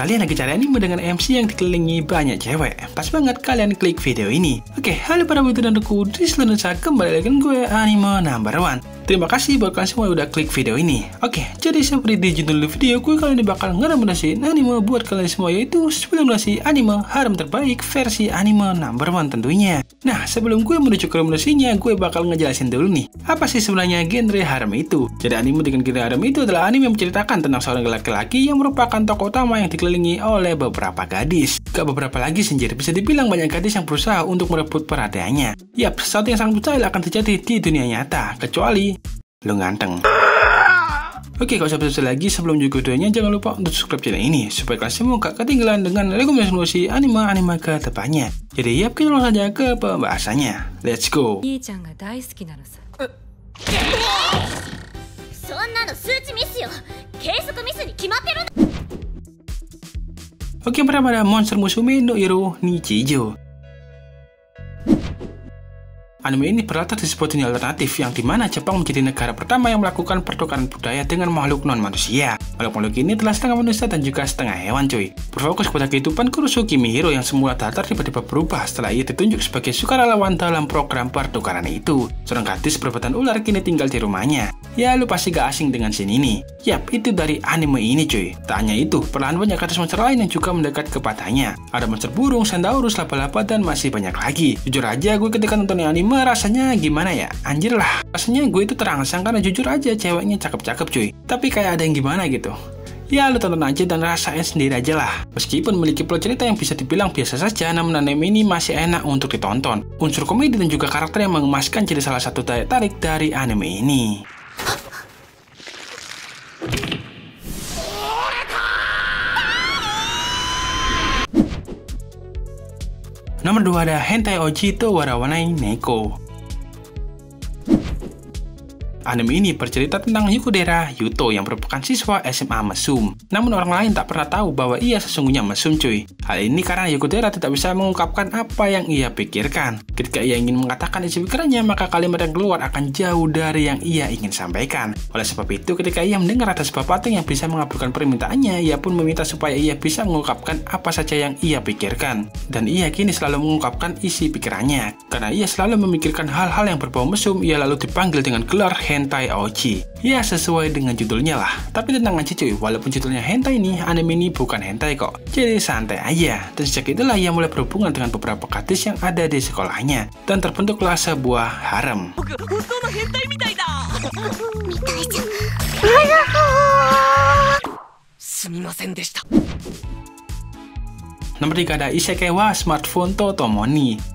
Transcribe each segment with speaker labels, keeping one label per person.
Speaker 1: kalian lagi cari anime dengan MC yang dikelilingi banyak cewek, pas banget kalian klik video ini. Oke, halo para butuh dan aku di seluruh Indonesia, kembali lagi dengan gue Anime Number One. Terima kasih buat kalian semua yang udah klik video ini. Oke, jadi seperti di judul video gue kali ini bakal ngerekomendasiin anime buat kalian semua, yaitu 10 anime harem terbaik versi Anime Number One tentunya. Nah, sebelum gue menuju ke rekomendasinya, gue bakal ngejelasin dulu nih, apa sih sebenarnya genre harem itu. Jadi anime dengan genre harem itu adalah anime yang menceritakan tentang seorang laki-laki yang merupakan tokoh utama yang dikelilingi oleh beberapa gadis. Gak beberapa lagi senjir, bisa dibilang banyak gadis yang berusaha untuk merebut perhatiannya. Yap, sesuatu yang sangat mustahil akan terjadi di dunia nyata, kecuali lu ganteng. Oke, kalau usah lagi, sebelum juga videonya, jangan lupa untuk subscribe channel ini supaya kalian semua gak ketinggalan dengan rekomendasi anime-anime ke depannya. Jadi yap, kita langsung saja ke pembahasannya. Let's go. Oke, pertama ada Monster Musume no Hiro Nichijou. Anime ini berlatar di sebuah dunia alternatif yang dimana Jepang menjadi negara pertama yang melakukan pertukaran budaya dengan makhluk non-manusia. Makhluk-makhluk ini telah setengah manusia dan juga setengah hewan cuy. Berfokus pada kehidupan Kurosuke Mihiro yang semula datar tiba-tiba berubah setelah ia ditunjuk sebagai sukarelawan dalam program pertukaran itu. Seorang gadis berbadan ular kini tinggal di rumahnya. Ya, lu pasti gak asing dengan scene ini. Yap, itu dari anime ini cuy. Tak hanya itu, perlahan banyak gadis monster lain yang juga mendekat kepadanya. Ada monster burung, centaurus, laba-laba, dan masih banyak lagi. Jujur aja, gue ketika nonton anime rasanya gimana ya? Anjir lah. Rasanya gue itu terangsang karena jujur aja ceweknya cakep-cakep cuy. Tapi kayak ada yang gimana gitu. Ya, lu tonton aja dan rasain sendiri aja lah. Meskipun memiliki plot cerita yang bisa dibilang biasa saja, namun anime ini masih enak untuk ditonton. Unsur komedi dan juga karakter yang mengemaskan jadi salah satu daya tarik dari anime ini. Nomor 2 ada Hentai Oji to Warawanai Neko. Anime ini bercerita tentang Yukudera Yuto yang merupakan siswa SMA mesum. Namun orang lain tak pernah tahu bahwa ia sesungguhnya mesum cuy. Hal ini karena Yukudera tidak bisa mengungkapkan apa yang ia pikirkan. Ketika ia ingin mengatakan isi pikirannya, maka kalimat yang keluar akan jauh dari yang ia ingin sampaikan. Oleh sebab itu, ketika ia mendengar ada sebuah patung yang bisa mengabulkan permintaannya, ia pun meminta supaya ia bisa mengungkapkan apa saja yang ia pikirkan. Dan ia kini selalu mengungkapkan isi pikirannya. Karena ia selalu memikirkan hal-hal yang berbau mesum, ia lalu dipanggil dengan gelar Hentai Oji. Ya, sesuai dengan judulnya lah. Tapi tenang aja cuy, walaupun judulnya hentai nih, anime ini bukan hentai kok. Jadi santai aja. Dan sejak itulah ia mulai berhubungan dengan beberapa gadis yang ada di sekolahnya. Dan terbentuklah sebuah harem. Nomor 3 ada Isekai wa Smartphone to Tomoni.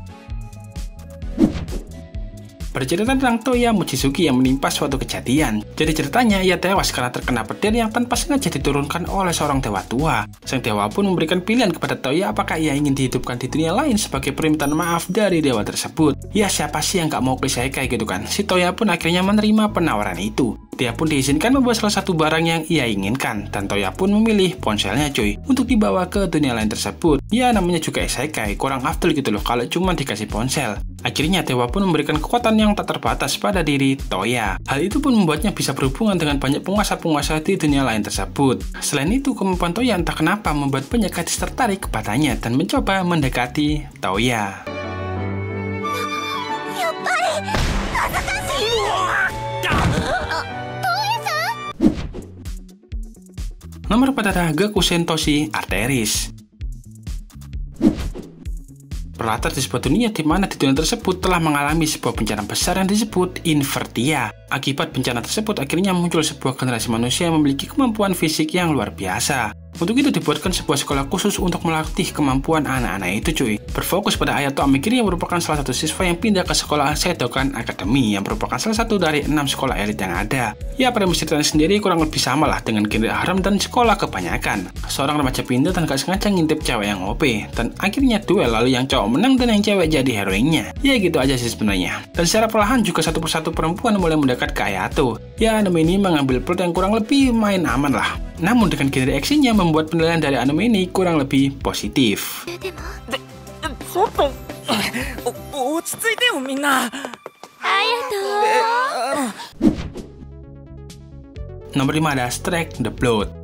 Speaker 1: Bercerita tentang Toya Mochizuki yang menimpa suatu kejadian. Jadi ceritanya ia tewas karena terkena petir yang tanpa sengaja diturunkan oleh seorang dewa tua. Sang dewa pun memberikan pilihan kepada Toya apakah ia ingin dihidupkan di dunia lain sebagai permintaan maaf dari dewa tersebut. Ya, siapa sih yang gak mau isekai gitu kan? Si Toya pun akhirnya menerima penawaran itu. Dia pun diizinkan membawa salah satu barang yang ia inginkan, dan Toya pun memilih ponselnya cuy untuk dibawa ke dunia lain tersebut. Ya, namanya juga isekai, kurang afdol gitu loh kalau cuma dikasih ponsel. Akhirnya dewa pun memberikan kekuatan yang tak terbatas pada diri Toya. Hal itu pun membuatnya bisa berhubungan dengan banyak penguasa-penguasa di dunia lain tersebut. Selain itu, kemampuan Toya entah kenapa membuat banyak gadis tertarik kepadanya dan mencoba mendekati Toya. Nomor 4 ada Gakusen Toshi Arteris. Berlatar di sebuah dunia di mana di dunia tersebut telah mengalami sebuah bencana besar yang disebut Invertia. Akibat bencana tersebut akhirnya muncul sebuah generasi manusia yang memiliki kemampuan fisik yang luar biasa. Untuk itu dibuatkan sebuah sekolah khusus untuk melatih kemampuan anak-anak itu cuy. Berfokus pada Ayato Amigiri yang merupakan salah satu siswa yang pindah ke sekolah Sedokan Academy yang merupakan salah satu dari 6 sekolah elit yang ada. Ya, pada ceritanya sendiri kurang lebih sama lah dengan genre harem dan sekolah kebanyakan. Seorang remaja pindah dan gak sengaja ngintip cewek yang OP, dan akhirnya duel, lalu yang cowok menang dan yang cewek jadi heroinnya. Ya gitu aja sih sebenarnya. Dan secara perlahan juga satu persatu perempuan mulai mendekat ke Ayato. Ya, anime ini mengambil plot yang kurang lebih main aman lah. Namun dengan genre actionnya membuat penilaian dari anime ini kurang lebih positif. Nomor 5 ada Strike the Blood.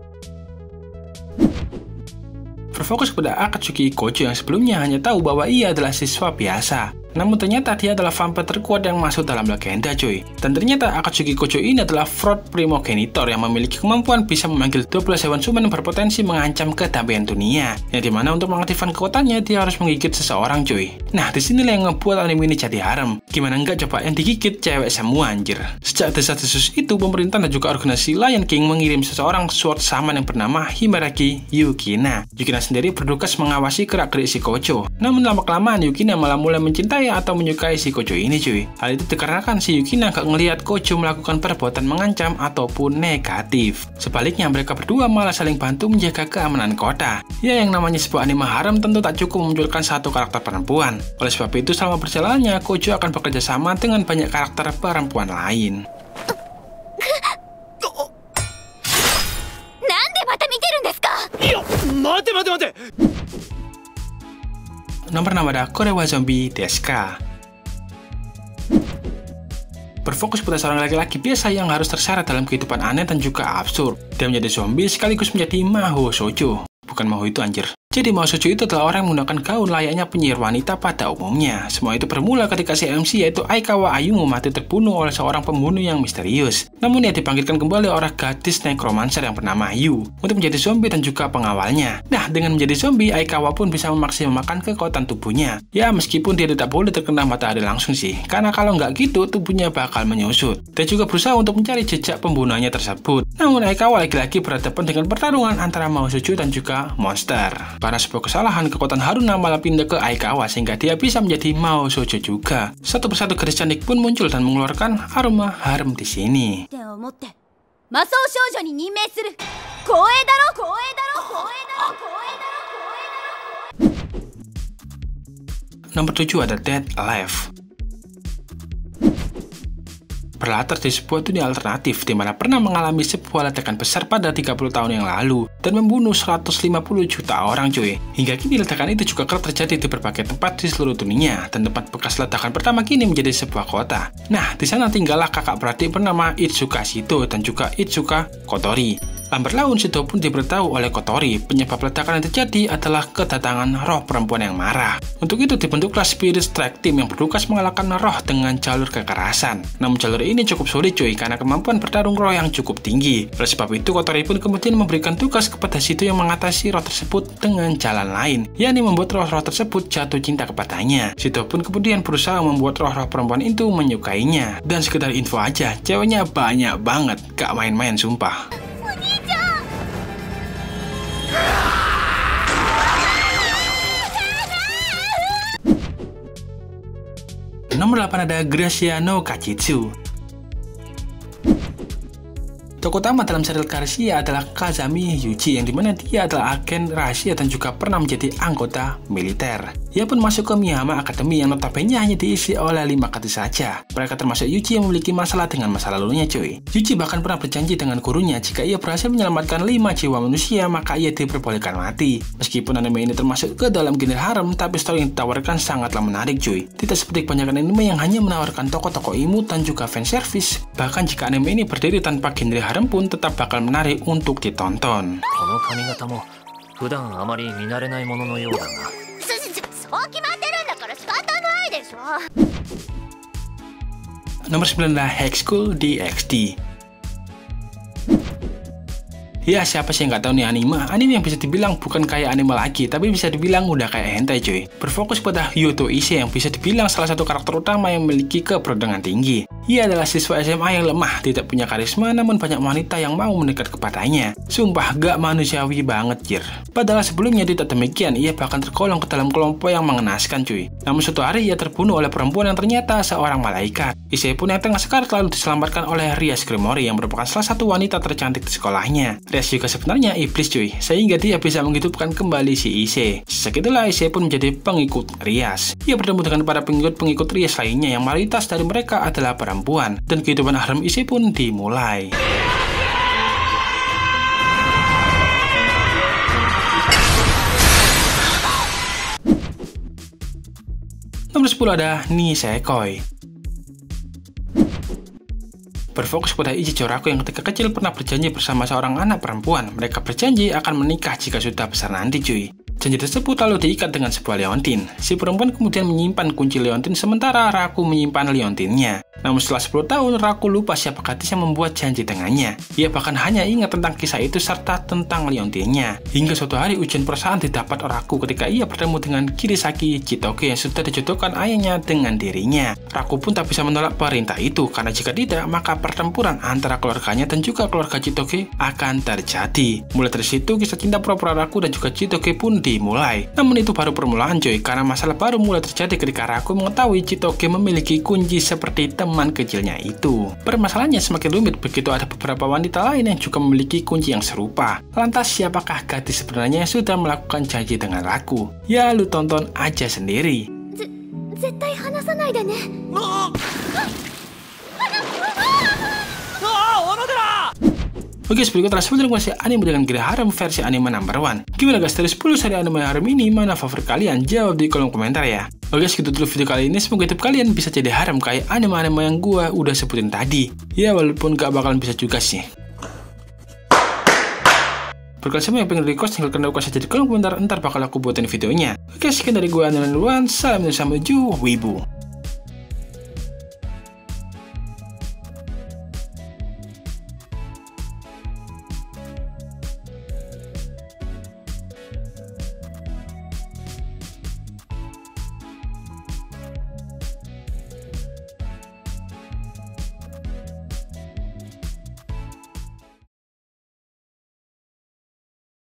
Speaker 1: berfokus pada Akatsuki Kojo yang sebelumnya hanya tahu bahwa ia adalah siswa biasa. Namun ternyata dia adalah vampir terkuat yang masuk dalam legenda cuy. Dan ternyata Akatsuki Kojo ini adalah fraud primogenitor yang memiliki kemampuan bisa memanggil 12 hewan suman yang berpotensi mengancam kedamaian dunia. Yang dimana untuk mengaktifkan kekuatannya dia harus menggigit seseorang cuy. Nah disinilah yang ngebuat anime ini jadi harem. Gimana enggak coba yang digigit cewek semua anjir. Sejak desas-desus itu pemerintah dan juga organisasi Lion King mengirim seseorang sword shaman yang bernama Himeraki Yukina. Yukina sendiri bertugas mengawasi gerak-gerik si Kojo. Namun lama-kelamaan Yukina malah mulai mencintai atau menyukai si Kojo ini cuy. Hal itu dikarenakan si Yukina gak ngelihat Kojo melakukan perbuatan mengancam ataupun negatif. Sebaliknya mereka berdua malah saling bantu menjaga keamanan kota. Ya yang namanya sebuah anime harem tentu tak cukup memunculkan satu karakter perempuan. Oleh sebab itu selama perjalanannya Kojo akan bekerja sama dengan banyak karakter perempuan lain. Nomor 6 ada Korewa Zombie Deska. Berfokus pada seorang laki-laki biasa yang harus terseret dalam kehidupan aneh dan juga absurd. Dia menjadi zombie sekaligus menjadi Mahou Shoujo. Bukan Mahou itu anjir. Jadi Mahou Shoujo itu adalah orang yang menggunakan gaun layaknya penyihir wanita pada umumnya. Semua itu bermula ketika si MC yaitu Aikawa Ayumu mati terbunuh oleh seorang pembunuh yang misterius. Namun ia dibangkitkan kembali oleh gadis necromancer yang bernama Yu untuk menjadi zombie dan juga pengawalnya. Nah dengan menjadi zombie Aikawa pun bisa memaksimalkan kekuatan tubuhnya. Ya meskipun dia tidak boleh terkena matahari langsung sih. Karena kalau nggak gitu tubuhnya bakal menyusut. Dia juga berusaha untuk mencari jejak pembunuhannya tersebut. Namun Aikawa lagi-lagi berhadapan dengan pertarungan antara Mahou Shoujo dan juga monster. Karena sebuah kesalahan, kekuatan Haruna malah pindah ke Aikawa sehingga dia bisa menjadi Mahou Shoujo juga. Satu persatu gadis cantik pun muncul dan mengeluarkan aroma harem di sini. Nomor 7 ada Dead Alive. Berlatar di sebuah dunia alternatif di mana pernah mengalami sebuah ledakan besar pada 30 tahun yang lalu dan membunuh 150 juta orang cuy. Hingga kini ledakan itu juga kerap terjadi di berbagai tempat di seluruh dunia dan tempat bekas ledakan pertama kini menjadi sebuah kota. Nah, di sana tinggallah kakak beradik bernama Itsuka Shito dan juga Itsuka Kotori. Lambat laun Shito pun diberitahu oleh Kotori penyebab ledakan yang terjadi adalah kedatangan roh perempuan yang marah. Untuk itu dibentuklah Spirit Strike Team yang bertugas mengalahkan roh dengan jalur kekerasan. Namun jalur ini cukup sulit cuy karena kemampuan bertarung roh yang cukup tinggi. Oleh sebab itu Kotori pun kemudian memberikan tugas kepada Shito yang mengatasi roh tersebut dengan jalan lain, yakni membuat roh-roh tersebut jatuh cinta kepadanya. Shito pun kemudian berusaha membuat roh-roh perempuan itu menyukainya. Dan sekedar info aja, ceweknya banyak banget, gak main-main sumpah. Nomor 8 ada Gracia no Kachitsu. Tokoh utama dalam serial Gracia adalah Kazami Yuji yang dimana dia adalah agen rahasia dan juga pernah menjadi anggota militer. Ia pun masuk ke Miyama Academy yang notabene hanya diisi oleh 5 gadis saja. Mereka termasuk Yuji yang memiliki masalah dengan masa lalunya cuy. Yuji bahkan pernah berjanji dengan gurunya jika ia berhasil menyelamatkan 5 jiwa manusia maka ia diperbolehkan mati. Meskipun anime ini termasuk ke dalam genre harem, tapi story yang ditawarkan sangatlah menarik cuy. Tidak seperti kebanyakan anime yang hanya menawarkan tokoh-tokoh imut dan juga fanservice. Bahkan jika anime ini berdiri tanpa genre harem pun tetap bakal menarik untuk ditonton. Nomor 9 adalah High School DxD. Ya siapa sih yang nggak tahu nih anime yang bisa dibilang bukan kayak anime lagi, tapi bisa dibilang udah kayak hentai cuy. Berfokus pada Hyoto Ise yang bisa dibilang salah satu karakter utama yang memiliki keberuntungan tinggi. Ia adalah siswa SMA yang lemah, tidak punya karisma, namun banyak wanita yang mau mendekat kepadanya. Sumpah gak manusiawi banget jir. Padahal sebelumnya tidak demikian, ia bahkan tergolong ke dalam kelompok yang mengenaskan cuy. Namun suatu hari ia terbunuh oleh perempuan yang ternyata seorang malaikat. Ise pun yang tengah sekarat lalu diselamatkan oleh Rias Grimori yang merupakan salah satu wanita tercantik di sekolahnya. Rias juga sebenarnya iblis cuy, sehingga dia bisa menghidupkan kembali si Ise. Sejak itulah Ise pun menjadi pengikut Rias. Ia bertemu dengan para pengikut Rias lainnya yang mayoritas dari mereka adalah perempuan, dan kehidupan harem Ise pun dimulai. Nomor 10 ada Nisekoi. Berfokus pada Ichijoraku yang ketika kecil pernah berjanji bersama seorang anak perempuan. Mereka berjanji akan menikah jika sudah besar nanti cuy. Janji tersebut lalu diikat dengan sebuah liontin. Si perempuan kemudian menyimpan kunci liontin sementara Raku menyimpan liontinnya. Namun setelah 10 tahun, Raku lupa siapa gadis yang membuat janji dengannya. Ia bahkan hanya ingat tentang kisah itu serta tentang liontinnya. Hingga suatu hari ujian perasaan didapat Raku ketika ia bertemu dengan Kirisaki Chitoge yang sudah dijodohkan ayahnya dengan dirinya. Raku pun tak bisa menolak perintah itu, karena jika tidak, maka pertempuran antara keluarganya dan juga keluarga Chitoge akan terjadi. Mulai dari situ, kisah cinta pura-pura Raku dan juga Chitoge pun dimulai. Namun itu baru permulaan coy, karena masalah baru mulai terjadi ketika Raku mengetahui Chitoge memiliki kunci seperti teman kecilnya itu. Permasalahannya semakin rumit begitu ada beberapa wanita lain yang juga memiliki kunci yang serupa. Lantas siapakah gadis sebenarnya yang sudah melakukan janji dengan Raku? Ya lu tonton aja sendiri. Oke, berikut hasil rekomendasi anime dengan grade harem versi anime number 1. Gimana guys, dari 10 seri anime harem ini, mana favorit kalian? Jawab di kolom komentar ya. Oke, segitu dulu video kali ini. Semoga hidup kalian bisa jadi harem kayak anime-anime yang gua udah sebutin tadi. Ya, walaupun gak bakalan bisa juga sih. Buat kalian semua yang pengen request, tinggalkan request aja di kolom komentar, ntar bakal aku buatin videonya. Oke, sekian dari gua, Anand duluan. Salam dari Wibu.